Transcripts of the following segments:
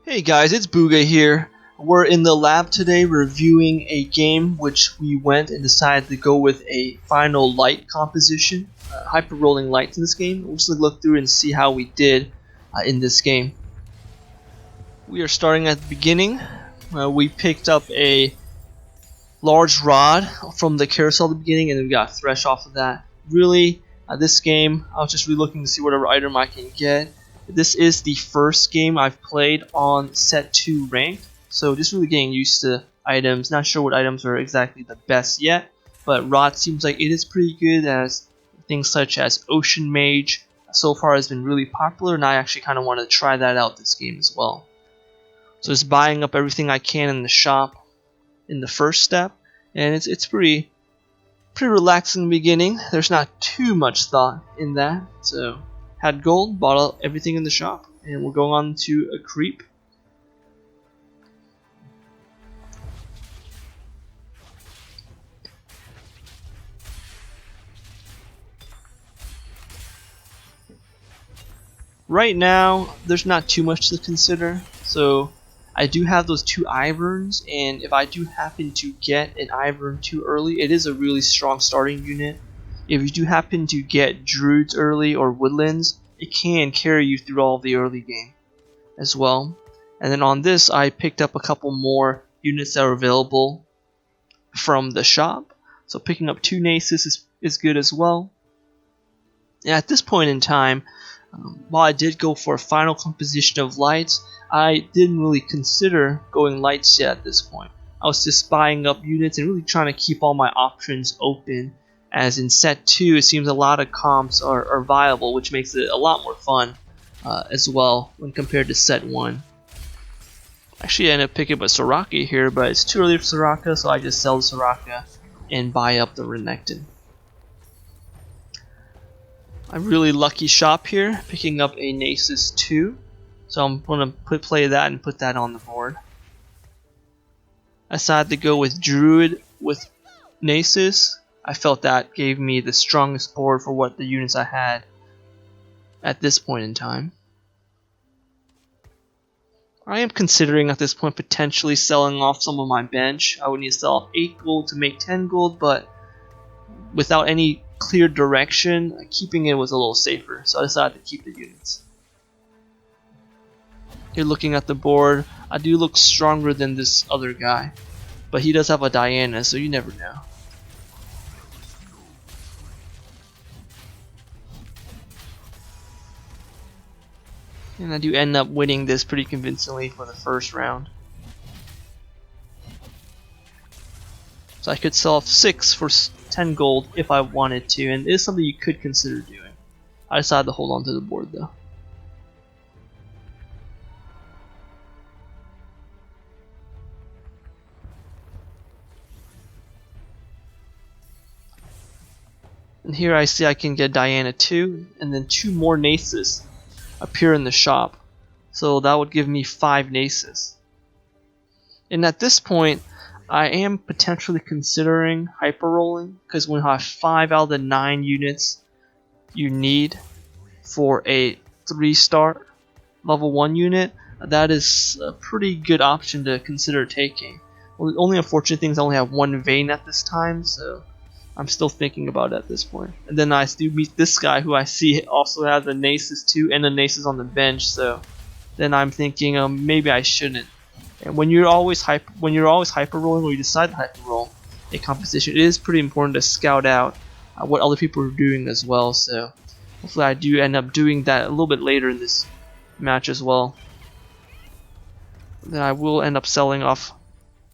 Hey guys, it's Booga here. We're in the lab today reviewing a game which we went and decided to go with a final light composition, hyper rolling lights in this game. We'll just look through and see how we did in this game. We are starting at the beginning. We picked up a large rod from the carousel at the beginning and then we got a thresh off of that. Really, this game, I was just really looking to see whatever item I can get. This is the first game I've played on set 2 ranked, so just really getting used to items. Not sure what items are exactly the best yet, but Rod seems like it is pretty good, as things such as Ocean Mage so far has been really popular, and I actually kind of want to try that out this game as well. So just buying up everything I can in the shop in the first step, and it's pretty relaxing in the beginning. There's not too much thought in that, so had gold, bought out everything in the shop, and we're going on to a creep. Right now, there's not too much to consider, so I do have those 2 Iverns, and if I do happen to get an Ivern too early, it is a really strong starting unit. If you do happen to get Druids early or Woodlands, it can carry you through all of the early game as well. And then on this, I picked up a couple more units that are available from the shop. So picking up 2 Nasus is good as well. And at this point in time, while I did go for a final composition of lights, I didn't really consider going lights yet at this point. I was just buying up units and really trying to keep all my options open, as in set 2 it seems a lot of comps are viable, which makes it a lot more fun as well when compared to set 1. Actually I ended up picking up a Soraka here, but it's too early for Soraka, so I just sell the Soraka and buy up the Renekton. I'm really lucky shop here, picking up a Nasus 2, so I'm going to play that and put that on the board. I decided to go with Druid with Nasus. I felt that gave me the strongest board for what the units I had at this point in time. I am considering at this point potentially selling off some of my bench. I would need to sell off 8 gold to make 10 gold, but without any clear direction, keeping it was a little safer, so I decided to keep the units. Here looking at the board, I do look stronger than this other guy, but he does have a Diana, so you never know. And I do end up winning this pretty convincingly for the first round. So I could sell off 6 for 10 gold if I wanted to, and it is something you could consider doing. I decided to hold on to the board though. And here I see I can get Diana 2, and then 2 more Nasus appear in the shop. So that would give me 5 Nasus. And at this point, I am potentially considering hyper rolling, because when you have 5 out of the 9 units you need for a 3-star level 1 unit, that is a pretty good option to consider taking. Well, the only unfortunate thing is I only have 1 Vayne at this time, so I'm still thinking about it at this point. And then I do meet this guy who I see also has a Nasus 2 and a Nasus on the bench, so then I'm thinking maybe I shouldn't. And when you're always hyper rolling, or you decide to hyper roll a composition, it is pretty important to scout out what other people are doing as well. So hopefully I do end up doing that a little bit later in this match as well. Then I will end up selling off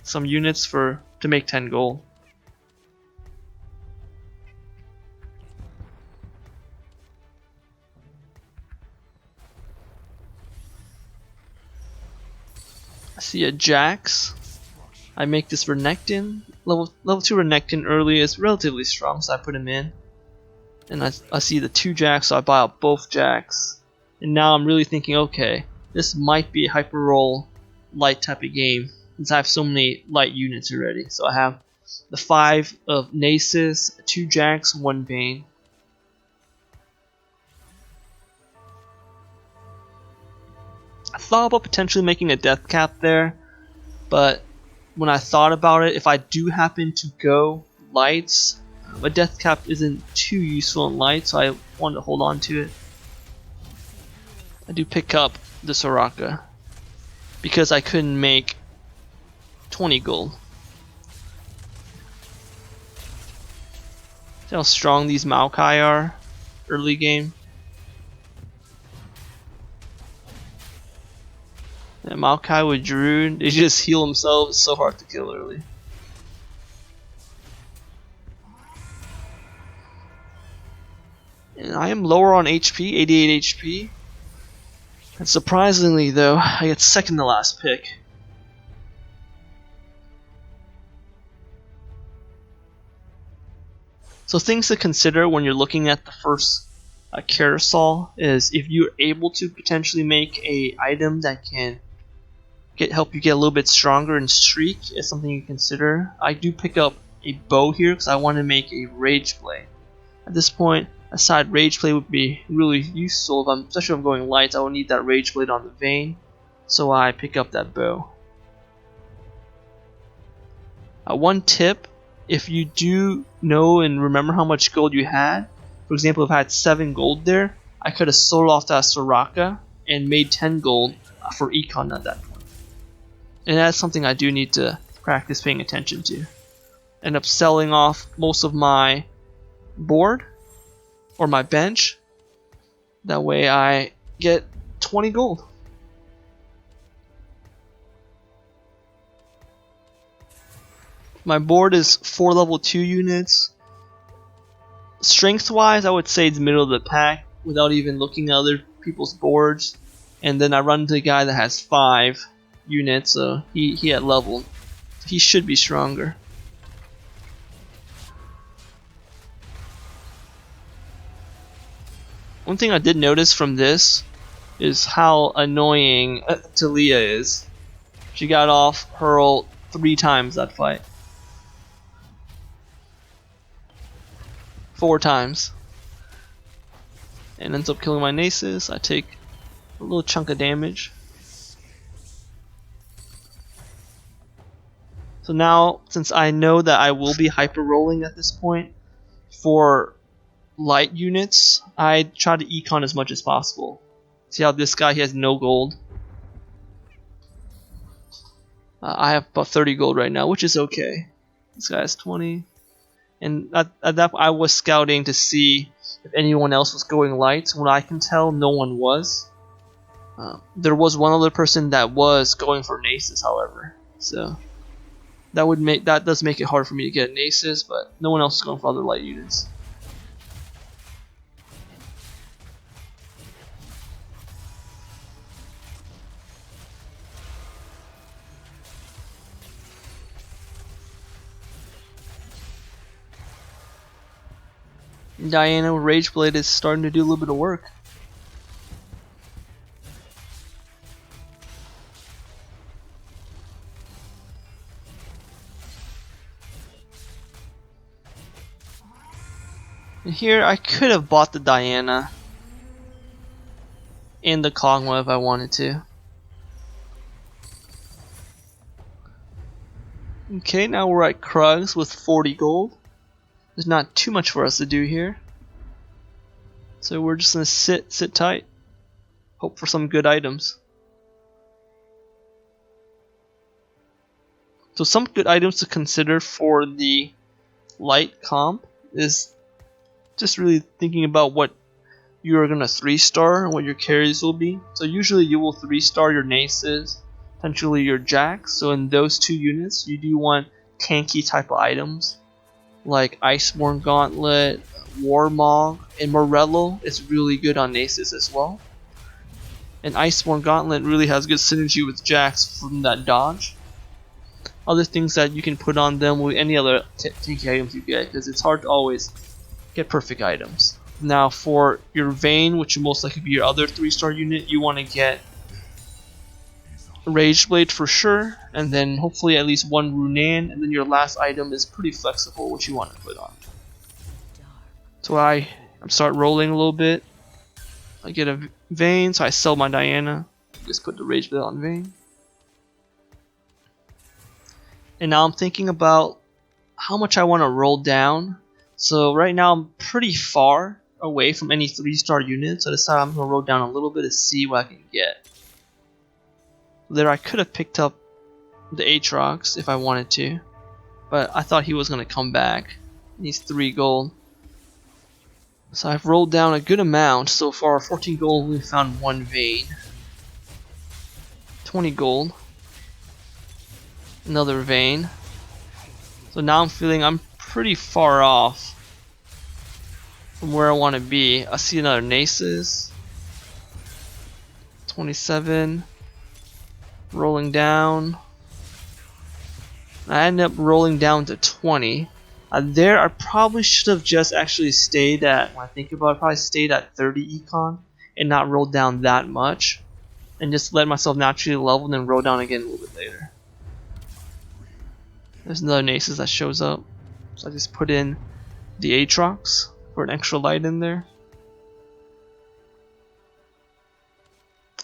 some units to make 10 gold. I see a Jax. I make this Renekton. Level 2 Renekton early is relatively strong, so I put him in. And I see the 2 Jax, so I buy out both Jax. And now I'm really thinking, okay, this might be a hyper roll light type of game, since I have so many light units already. So I have the 5 of Nasus, 2 Jax, 1 Vayne. thought about potentially making a death cap there, but when I thought about it, if I do happen to go lights, a death cap isn't too useful in light, so I wanted to hold on to it. I do pick up the Soraka because I couldn't make 20 gold. See how strong these Maokai are early game. Yeah, Maokai with Druid, they just heal themselves. It's so hard to kill early. And I am lower on HP, 88 HP. And surprisingly though, I get second to last pick. So things to consider when you're looking at the first carousel is if you're able to potentially make a item that can help you get a little bit stronger and streak is something you consider. I do pick up a bow here because I want to make a rage blade. At this point, a side rage blade would be really useful, especially if I'm going lights. I would need that rage blade on the Vayne, so I pick up that bow. One tip, if you do know and remember how much gold you had, for example, if I had 7 gold there, I could have sold off that Soraka and made 10 gold for econ at that point. And that's something I do need to practice paying attention to. End up selling off most of my board or my bench. That way I get 20 gold. My board is 4 level 2 units. Strength wise, I would say it's middle of the pack without even looking at other people's boards. And then I run into a guy that has 5 units, so he had leveled. He should be stronger. One thing I did notice from this is how annoying Talia is. She got off Hurl 3 times that fight. 4 times. And ends up killing my Nasus. I take a little chunk of damage. So now, since I know that I will be hyper rolling at this point, for light units, I try to econ as much as possible. See how this guy, he has no gold. I have about 30 gold right now, which is okay. This guy has 20. And at that I was scouting to see if anyone else was going light. When I can tell, no one was. There was one other person that was going for Nasus, however. So that does make it hard for me to get Nasus, but no one else is going for other light units. Diana with Rage Blade is starting to do a little bit of work. And here I could have bought the Diana and the Kog'Maw if I wanted to. Okay, now we're at Krugs with 40 gold. There's not too much for us to do here. So we're just gonna sit tight. Hope for some good items. So some good items to consider for the light comp is just really thinking about what you are gonna 3-star and what your carries will be. So usually you will 3-star your Nasus, potentially your Jax. So in those 2 units, you do want tanky type of items like Iceborne Gauntlet, Warmog, and Morello is really good on Nasus as well. And Iceborne Gauntlet really has good synergy with Jax from that dodge. Other things that you can put on them with any other tanky items you get, because it's hard to always get perfect items. Now for your Vayne, which will most likely be your other 3-star unit, you want to get Rage Blade for sure, and then hopefully at least 1 Runan, and then your last item is pretty flexible what you want to put on. So I'm start rolling a little bit. I get a Vayne, so I sell my Diana. Just put the Rage Blade on Vayne. And now I'm thinking about how much I want to roll down. So right now I'm pretty far away from any 3-star units, so I decided I'm going to roll down a little bit to see what I can get. There I could have picked up the Aatrox if I wanted to, but I thought he was going to come back. He's 3 gold. So I've rolled down a good amount so far. 14 gold, we found 1 Vayne. 20 gold. Another Vayne. So now I'm feeling I'm pretty far off from where I want to be. I see another Nasus. 27. Rolling down. I ended up rolling down to 20. There I probably should have just actually stayed at, when I think about it, probably stayed at 30 econ and not rolled down that much. And just let myself naturally level and then roll down again a little bit later. There's another Nasus that shows up. So I just put in the Aatrox for an extra light in there.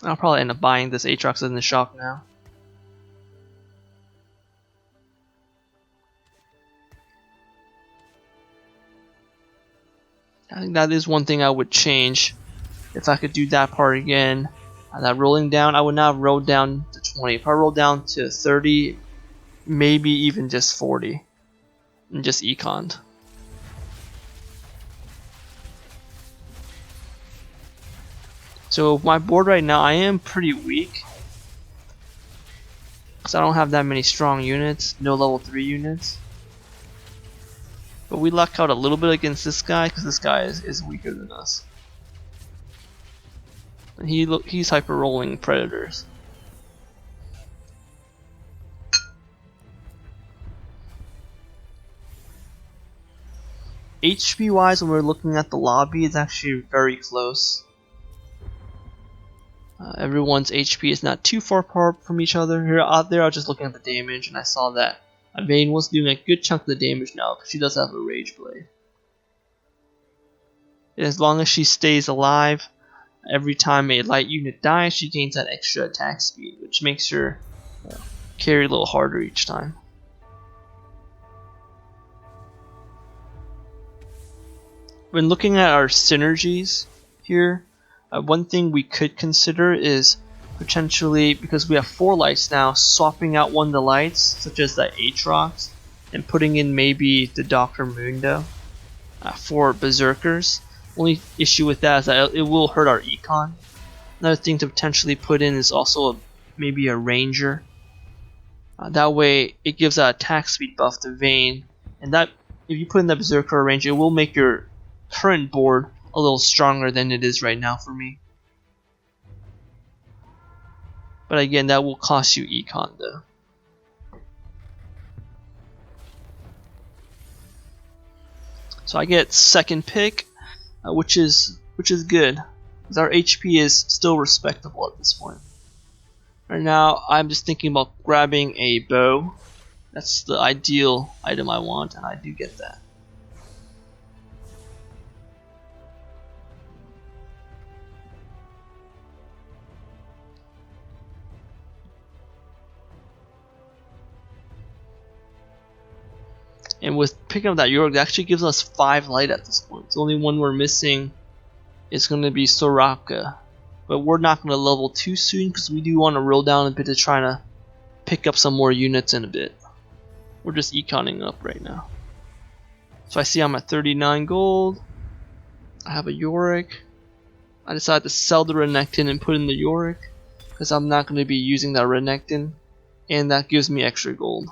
I'll probably end up buying this Aatrox in the shop now. I think that is one thing I would change if I could do that part again. That rolling down, I would not have rolled down to 20. If I rolled down to 30, maybe even just 40, and just econned. So my board right now, I am pretty weak, because I don't have that many strong units, no level 3 units. But we luck out a little bit against this guy, because this guy is weaker than us. And he's hyper rolling predators. HP wise, when we're looking at the lobby, it's actually very close. Everyone's HP is not too far apart from each other. Here out there, I was just looking at the damage, and I saw that Vayne was doing a good chunk of the damage now because she does have a Rage Blade. And as long as she stays alive, every time a light unit dies, she gains that extra attack speed, which makes her carry a little harder each time. When looking at our synergies here, one thing we could consider is potentially, because we have 4 lights now, swapping out one of the lights, such as the Aatrox, and putting in maybe the Dr. Mundo for Berserkers. Only issue with that is that it will hurt our econ. Another thing to potentially put in is also maybe a Ranger. That way it gives an attack speed buff to Vayne, and that if you put in the Berserker or Ranger, it will make your current board a little stronger than it is right now for me. But again, that will cost you econ though. So I get second pick, which is good, because our HP is still respectable at this point. Right now, I'm just thinking about grabbing a bow. That's the ideal item I want, and I do get that. And with picking up that York, that actually gives us 5 light at this point. The only one we're missing is going to be Soraka. But we're not going to level too soon, because we do want to roll down a bit to try to pick up some more units in a bit. We're just econing up right now. So I see I'm at 39 gold. I have a Yorick. I decided to sell the Renekton and put in the Yorick, because I'm not going to be using that Renekton, and that gives me extra gold.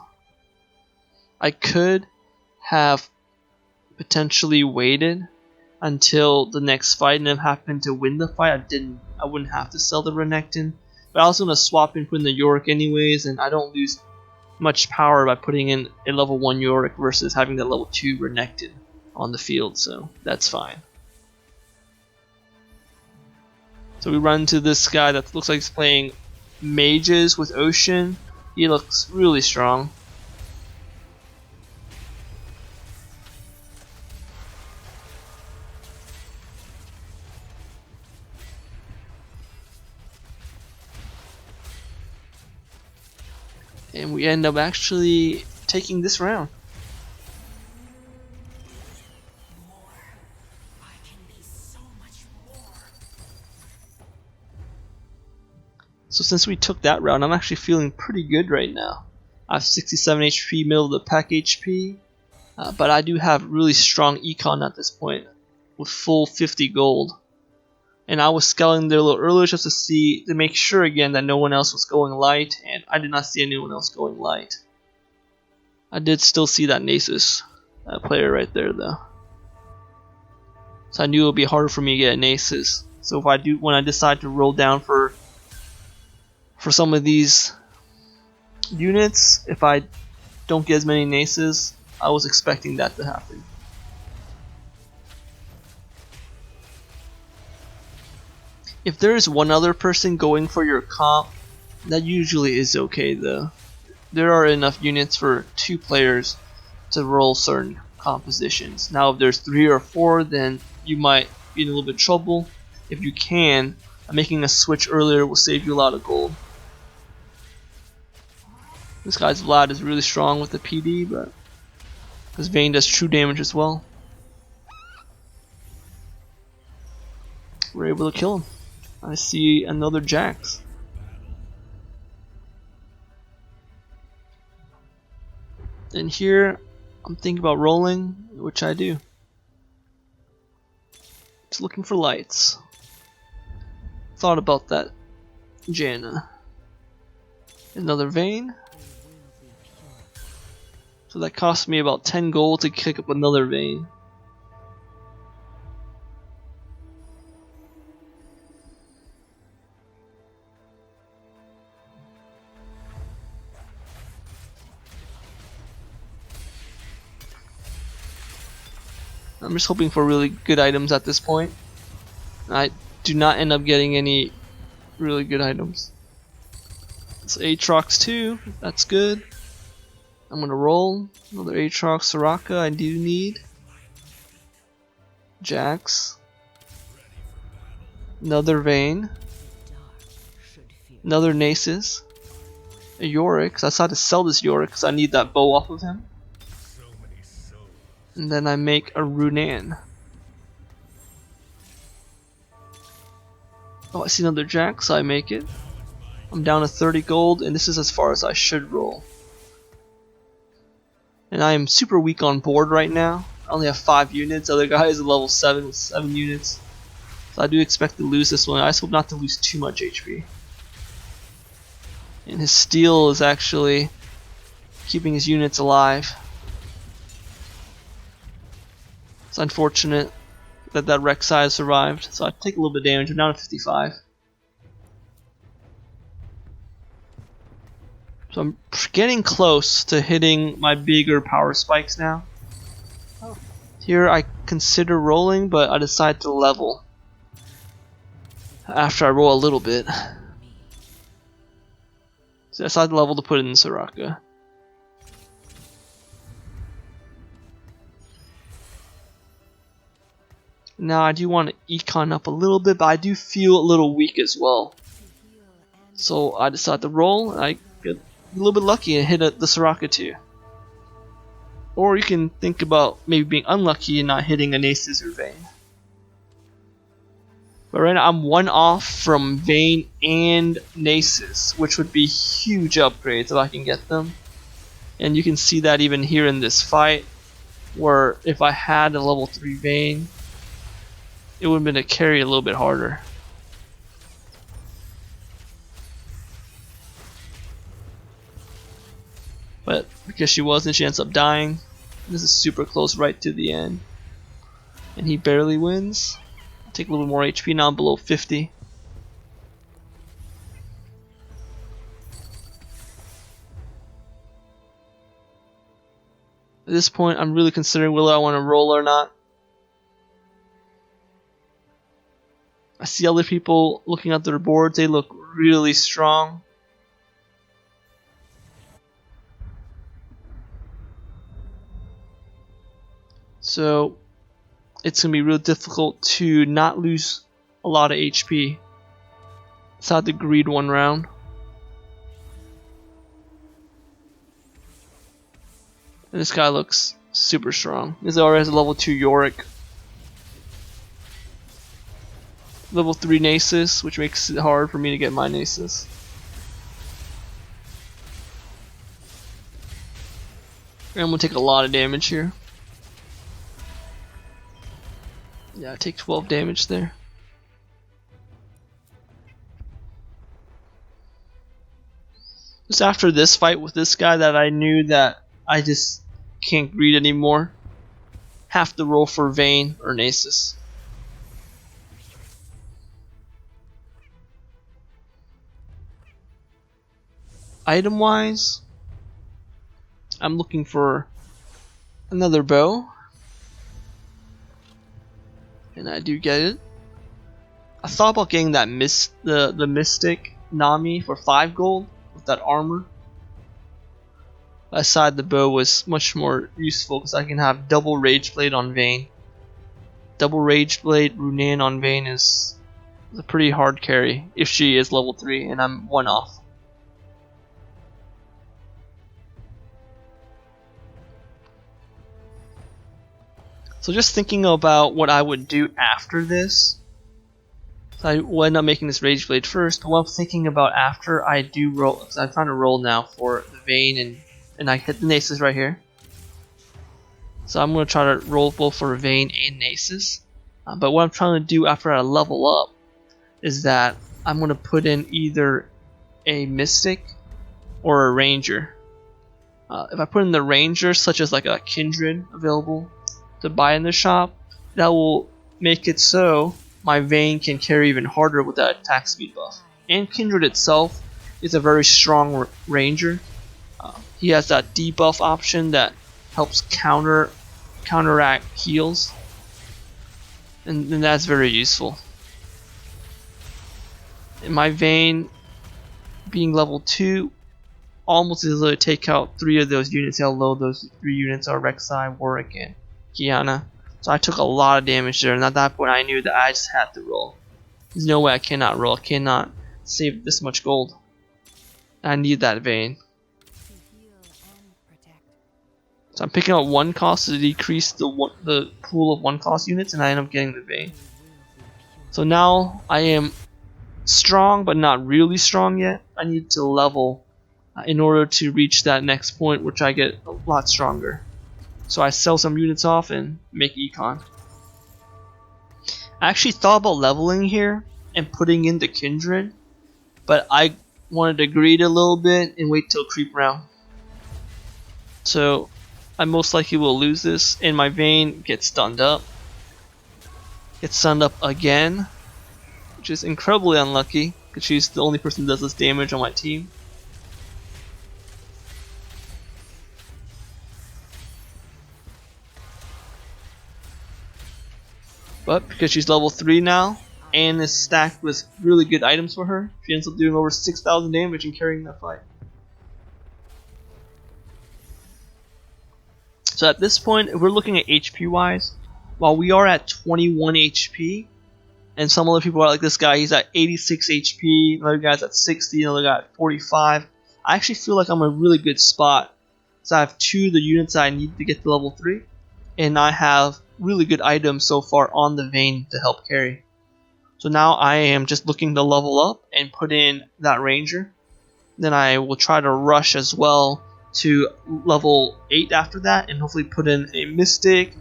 I could have potentially waited until the next fight and have happened to win the fight. I wouldn't have to sell the Renekton, but I was going to swap and put in the Yorick anyways, and I don't lose much power by putting in a level 1 Yorick versus having the level 2 Renekton on the field, so that's fine. So we run into this guy that looks like he's playing mages with Ocean. He looks really strong. and we end up actually taking this round. So since we took that round, I'm actually feeling pretty good right now. I have 67 HP, middle of the pack HP, but I do have really strong econ at this point with full 50 gold. And I was scouting there a little earlier just to make sure again that no one else was going light, and I did not see anyone else going light. I did still see that Nasus player right there though. So I knew it would be harder for me to get a Nasus. So when I decide to roll down for some of these units, if I don't get as many Nasus, I was expecting that to happen. If there is one other person going for your comp, that usually is okay though. There are enough units for 2 players to roll certain compositions. Now if there's 3 or 4, then you might be in a little bit of trouble. If you can, making a switch earlier will save you a lot of gold. This guy's Vlad is really strong with the PD, but because Vayne does true damage as well, we're able to kill him. I see another Jax. And here, I'm thinking about rolling, which I do. Just looking for lights. Thought about that, Janna. Another Vayne. So that cost me about 10 gold to kick up another Vayne. I'm just hoping for really good items at this point. I do not end up getting any really good items. It's Aatrox 2, that's good. I'm gonna roll another Aatrox, Soraka, I do need. Jax. Another Vayne. Another Nasus. A Yorick, so I decided to sell this Yorick because I need that bow off of him. And then I make a Runan. Oh, I see another Jax, so I make it. I'm down to 30 gold, and this is as far as I should roll. And I am super weak on board right now. I only have 5 units. The other guy is a level 7 with 7 units. So I do expect to lose this one. I just hope not to lose too much HP. And his steel is actually keeping his units alive. It's unfortunate that that Rek'Sai survived. So I take a little bit of damage. I'm down to 55. So I'm getting close to hitting my bigger power spikes now. Here I consider rolling, but I decide to level after I roll a little bit. So I decide to level to put it in Soraka. Now I do want to econ up a little bit, but I do feel a little weak as well. So I decide to roll, and I get a little bit lucky and hit the Soraka too. Or you can think about maybe being unlucky and not hitting a Nasus or Vayne. But right now I'm 1 off from Vayne and Nasus, which would be huge upgrades if I can get them. And you can see that even here in this fight, where if I had a level 3 Vayne, it would have been a carry a little bit harder. But because she wasn't, she ends up dying. This is super close right to the end. And he barely wins. Take a little more HP, now I'm below 50. At this point, I'm really considering whether I want to roll or not. I see other people looking at their boards, they look really strong. So it's going to be real difficult to not lose a lot of HP. So I had to greed 1 round. And this guy looks super strong. This already has a level 2 Yorick. Level 3 Nasus, which makes it hard for me to get my Nasus. And I'm gonna take a lot of damage here. Yeah, I take 12 damage there. Just after this fight with this guy that I knew that I just can't greed anymore, have to roll for Vayne or Nasus. Item wise, I'm looking for another bow, and I do get it. I thought about getting that the Mystic Nami for 5 gold with that armor. Aside, the bow was much more useful because I can have double Rage Blade on Vayne. Double Rage Blade Runan on Vayne is a pretty hard carry if she is level 3 and I'm 1 off. So just thinking about what I would do after this. So I will end up making this Rage Blade first, but what I'm thinking about after I do roll, because I'm trying to roll now for the Vayne and I hit the Nasus right here. So I'm going to try to roll both for Vayne and Nasus. But what I'm trying to do after I level up is that I'm going to put in either a Mystic or a Ranger. If I put in the Ranger, such as like a Kindred available to buy in the shop, that will make it so my Vayne can carry even harder with that attack speed buff. And Kindred itself is a very strong Ranger. He has that debuff option that helps counteract heals, and that's very useful. And my Vayne being level 2 almost is able to take out 3 of those units. How low those 3 units are: Rek'Sai, Warwick, and Kiana. So I took a lot of damage there, and at that point I knew that I just had to roll. There's no way I cannot roll. I cannot save this much gold. I need that Vayne. So I'm picking out 1 cost to decrease the pool of 1 cost units, and I end up getting the Vayne. So now I am strong, but not really strong yet. I need to level in order to reach that next point, which I get a lot stronger. So I sell some units off and make econ. I actually thought about leveling here and putting in the Kindred, but I wanted to greed a little bit and wait till creep round. So I most likely will lose this, and my Vayne gets stunned up. Gets stunned up again, which is incredibly unlucky because she's the only person that does this damage on my team. But because she's level 3 now and is stacked with really good items for her, she ends up doing over 6,000 damage and carrying that fight. So at this point, if we're looking at HP wise, while we are at 21 HP, and some other people are like this guy, he's at 86 HP, another guy's at 60, another guy at 45. I actually feel like I'm in a really good spot. So I have 2 of the units I need to get to level 3, and I have really good items so far on the Vayne to help carry. So now I am just looking to level up and put in that Ranger. Then I will try to rush as well to level 8 after that, and hopefully put in a Mystic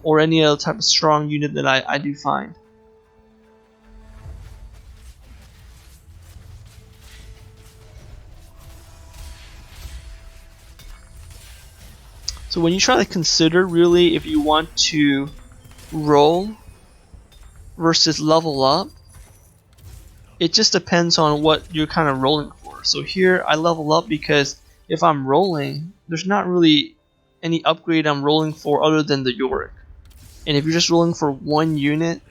or any other type of strong unit that I do find. So when you try to consider really if you want to roll versus level up, it just depends on what you're kind of rolling for. So here I level up because if I'm rolling, there's not really any upgrade I'm rolling for other than the Yorick. And if you're just rolling for 1 unit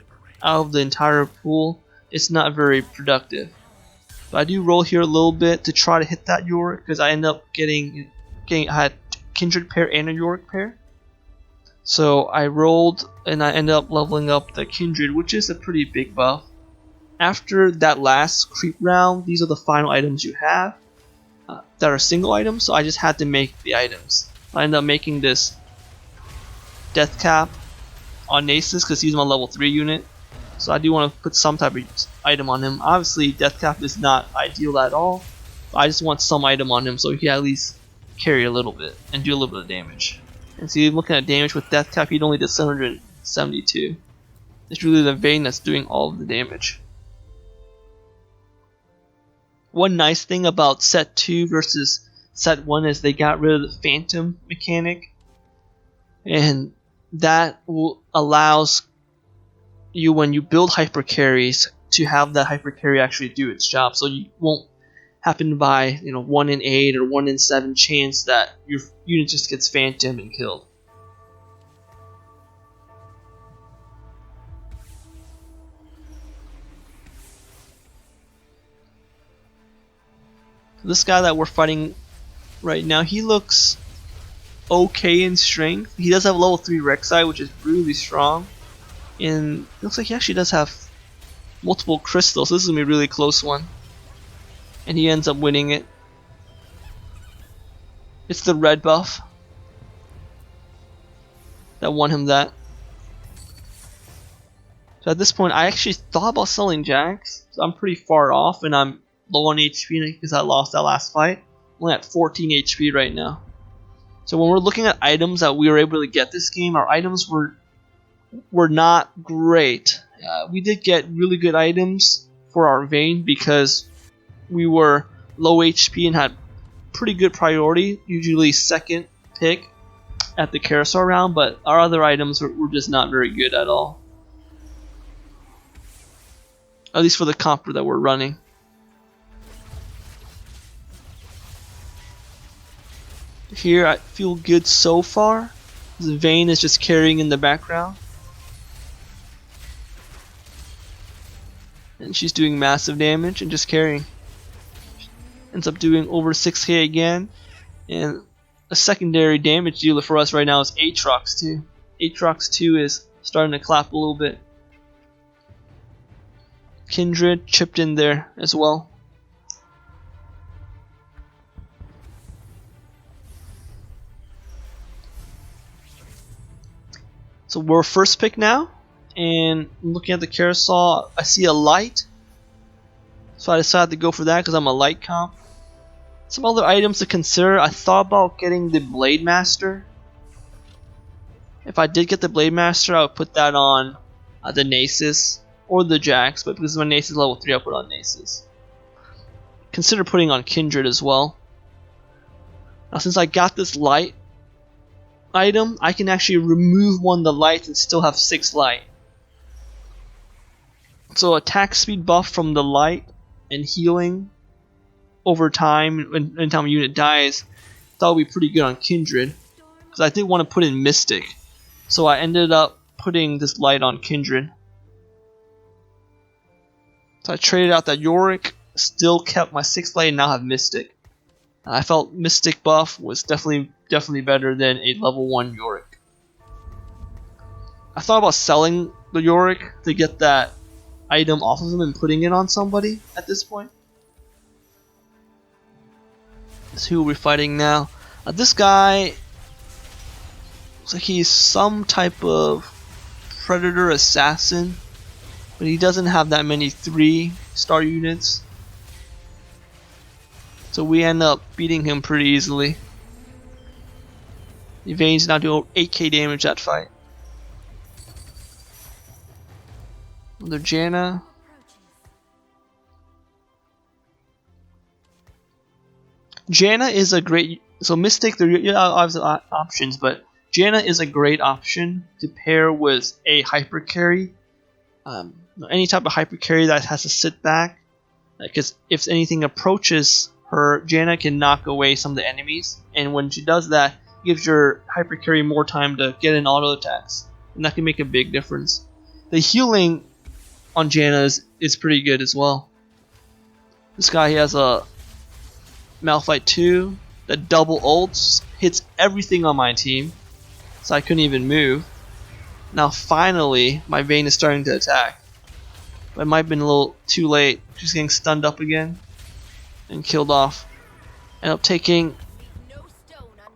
out of the entire pool, it's not very productive. But I do roll here a little bit to try to hit that Yorick because I end up getting I had Kindred pair and a Yorick pair. So I rolled and I ended up leveling up the Kindred, which is a pretty big buff. After that last creep round, these are the final items you have that are single items, so I just had to make the items. I ended up making this death cap on Nasus because he's my level 3 unit. So I do want to put some type of item on him. Obviously, death cap is not ideal at all. But I just want some item on him so he can at least carry a little bit and do a little bit of damage. And see, looking at damage with death cap, he only did 772. It's really the Vayne that's doing all of the damage. One nice thing about set 2 versus set 1 is they got rid of the phantom mechanic, and that allows you, when you build hyper carries, to have that hyper carry actually do its job. So you won't happen by 1 in 8 or 1 in 7 chance that your unit just gets phantom and killed. This guy that we're fighting right now, he looks okay in strength. He does have level 3 Rek'Sai, which is really strong. And it looks like he actually does have multiple crystals, so this is going to be a really close one. And he ends up winning it. It's the red buff that won him that. So at this point, I actually thought about selling Jax. So I'm pretty far off, and I'm low on HP because I lost that last fight. I'm only at 14 HP right now. So when we're looking at items that we were able to get this game, our items were not great. We did get really good items for our Vayne because we were low HP and had pretty good priority, usually second pick at the carousel round, but our other items were just not very good at all. At least for the comp that we're running. Here I feel good so far. The Vayne is just carrying in the background. And she's doing massive damage and just carrying. Ends up doing over 6k again. And a secondary damage dealer for us right now is Aatrox 2. Aatrox 2 is starting to clap a little bit. Kindred chipped in there as well. So we're first pick now, and looking at the carousel, I see a light, so I decided to go for that because I'm a light comp. Some other items to consider. I thought about getting the Blade Master. If I did get the Blade Master, I would put that on the Nasus or the Jax, but because my Nasus is level 3, I'll put on Nasus. Consider putting on Kindred as well. Now since I got this light item, I can actually remove one of the lights and still have 6 light. So attack speed buff from the light and healing over time when anytime a unit dies, thought would be pretty good on Kindred, because I did want to put in Mystic, so I ended up putting this light on Kindred. So I traded out that Yorick, still kept my 6 light, and now have Mystic. I felt Mystic buff was definitely better than a level 1 Yorick. I thought about selling the Yorick to get that item off of him and putting it on somebody at this point. Let's see who we're fighting now. This guy looks like he's some type of predator assassin, but he doesn't have that many 3-star units. So we end up beating him pretty easily. Vayne's now doing 8k damage that fight. Another Janna. Janna is a great. So Mystic, there are obviously options, but Janna is a great option to pair with a hyper carry. Any type of hyper carry that has to sit back, because if anything approaches her, Janna can knock away some of the enemies, and when she does that, it gives your hyper carry more time to get in auto attacks, and that can make a big difference. The healing on Janna is pretty good as well. This guy, he has a Malphite 2 that double ults, hits everything on my team, so I couldn't even move. Now finally my Vayne is starting to attack, but it might have been a little too late. She's getting stunned up again and killed off. End up taking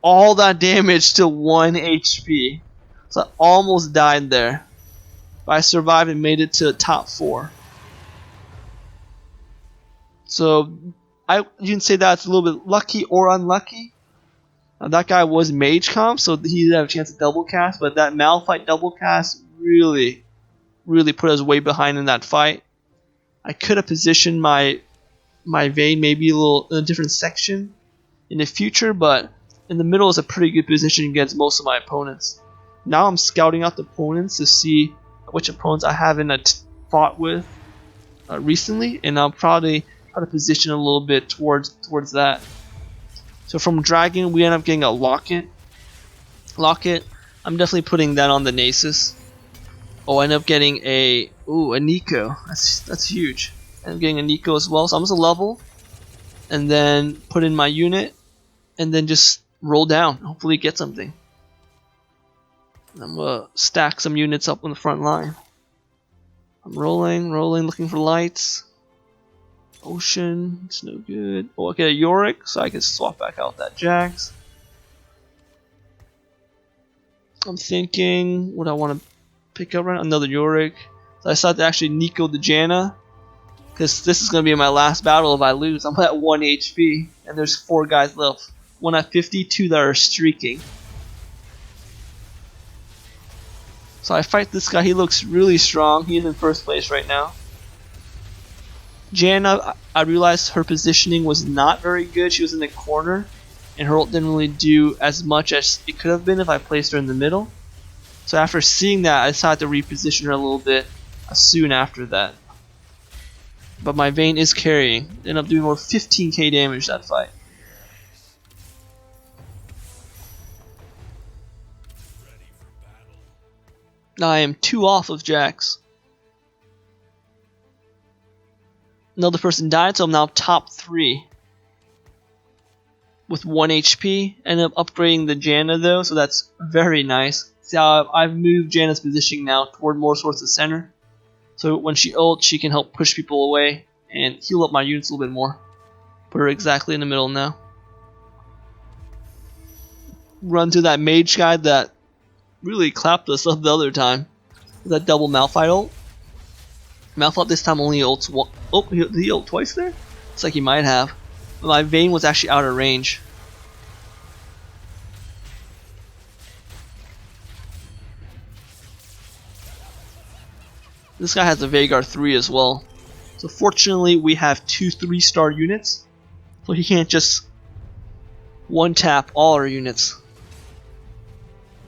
all that damage to 1 HP. So I almost died there. But I survived and made it to top 4. So you can say that's a little bit lucky or unlucky. That guy was mage comp, so he did have a chance to double cast, but that Malphite double cast really put us way behind in that fight. I could have positioned my Vayne maybe a little in a different section in the future, but in the middle is a pretty good position against most of my opponents. Now I'm scouting out the opponents to see which opponents I haven't fought with recently, and I'll probably try to position a little bit towards that. So from Dragon, we end up getting a Locket. I'm definitely putting that on the Nasus. Oh, I end up getting a Nico. That's huge. I'm getting a Nico as well. So I'm just a level, and then put in my unit, and then just roll down. Hopefully get something. I'm gonna stack some units up on the front line. I'm rolling, looking for lights. Ocean, it's no good. Oh, I get a Yorick, so I can swap back out that Jax. I'm thinking what I want to pick up right now. Another Yorick. So I decided to actually Nico the Janna, because this is going to be my last battle if I lose. I'm at 1 HP, and there's 4 guys left. 1 at 50, 2 that are streaking. So I fight this guy. He looks really strong. He's in first place right now. Janna, I realized her positioning was not very good. She was in the corner, and her ult didn't really do as much as it could have been if I placed her in the middle. So after seeing that, I decided to reposition her a little bit soon after that. But my Vayne is carrying. Ended up doing over 15k damage that fight. Now I am 2 off of Jax. Another person died, so I'm now top 3 with 1 HP. Ended up upgrading the Janna though, so that's very nice. See how I've moved Janna's positioning now toward more towards the center. So when she ults, she can help push people away and heal up my units a little bit more. Put her exactly in the middle now. Run to that mage guy that really clapped us up the other time. That double Malphite ult. Malphite this time only ults one. Oh, did he ult twice there? Looks like he might have. But my Vayne was actually out of range. This guy has a Veigar 3 as well. So fortunately we have 2 3-star units. So he can't just one tap all our units.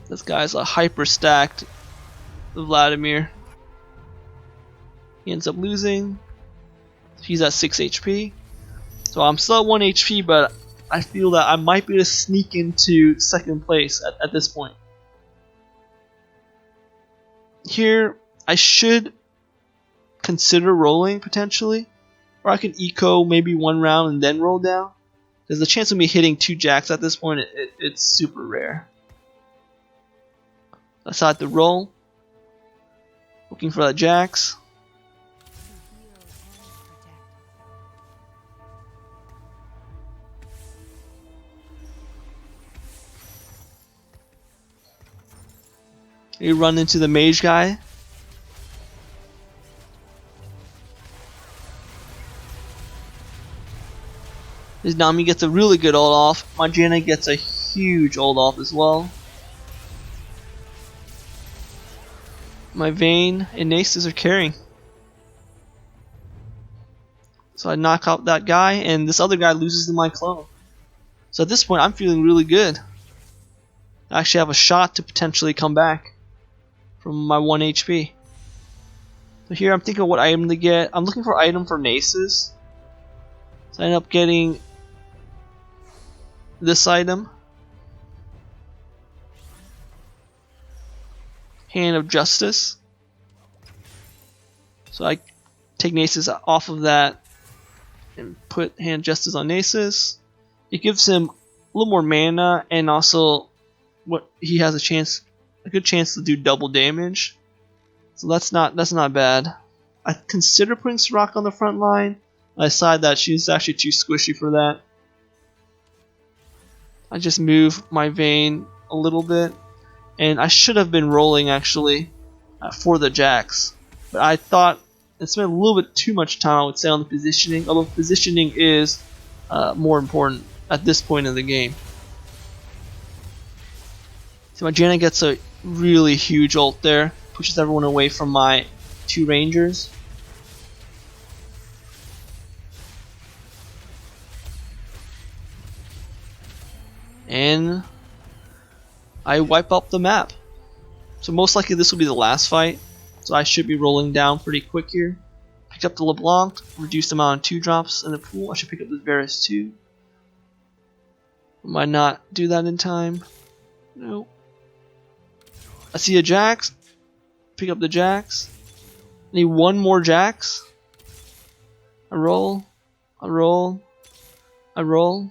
This guy's a hyper stacked Vladimir. He ends up losing. He's at 6 HP. So I'm still at 1 HP, but I feel that I might be able to sneak into second place at this point. Here, I should consider rolling potentially. Or I can eco maybe 1 round and then roll down. Because the chance of me hitting 2 Jacks at this point, it's super rare. I decided to roll. Looking for that Jax. You run into the mage guy. His Nami gets a really good ult off. My Janna gets a huge ult off as well. My Vayne and Nasus are carrying. So I knock out that guy, and this other guy loses to my clone. So at this point, I'm feeling really good. I actually have a shot to potentially come back from my 1 HP. So here I'm thinking of what item to get. I'm looking for an item for Nasus. So I end up getting this item. Hand of Justice. So I take Nasus off of that and put Hand of Justice on Nasus. It gives him a little more mana, and also what he has a good chance to do double damage. So that's not bad. I consider putting Soraka on the front line. I decided that she's actually too squishy for that. I just move my Vayne a little bit, and I should have been rolling actually for the jacks, but I thought I spent a little bit too much time, I would say, on the positioning, although positioning is more important at this point in the game. So my Janna gets a really huge ult there, pushes everyone away from my 2 rangers. And I wipe up the map. So most likely this will be the last fight, so I should be rolling down pretty quick here. Picked up the LeBlanc, reduced the amount of 2 drops in the pool. I should pick up the Varus too. Might not do that in time. Nope. I see a Jax. Pick up the Jax. Need 1 more Jax. I roll. I roll. I roll.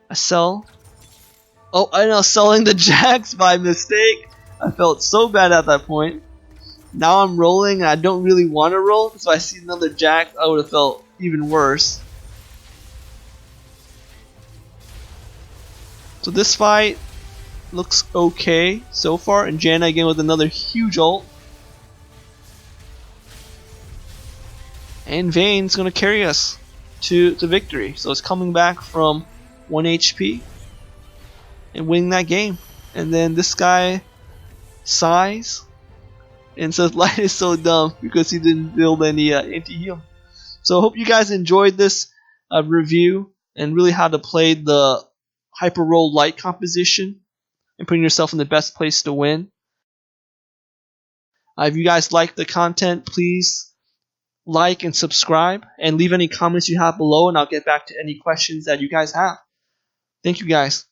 I sell. Oh, I know, selling the Jax by mistake. I felt so bad at that point. Now I'm rolling and I don't really want to roll, so I see another Jax, I would have felt even worse. So this fight looks okay so far, and Janna again with another huge ult. And Vayne's going to carry us to victory. So it's coming back from 1 HP and winning that game. And then this guy sighs and says Light is so dumb because he didn't build any anti-heal. So I hope you guys enjoyed this review and really how to play the hyper roll light composition and putting yourself in the best place to win. If you guys like the content, please like and subscribe and leave any comments you have below, and I'll get back to any questions that you guys have. Thank you guys.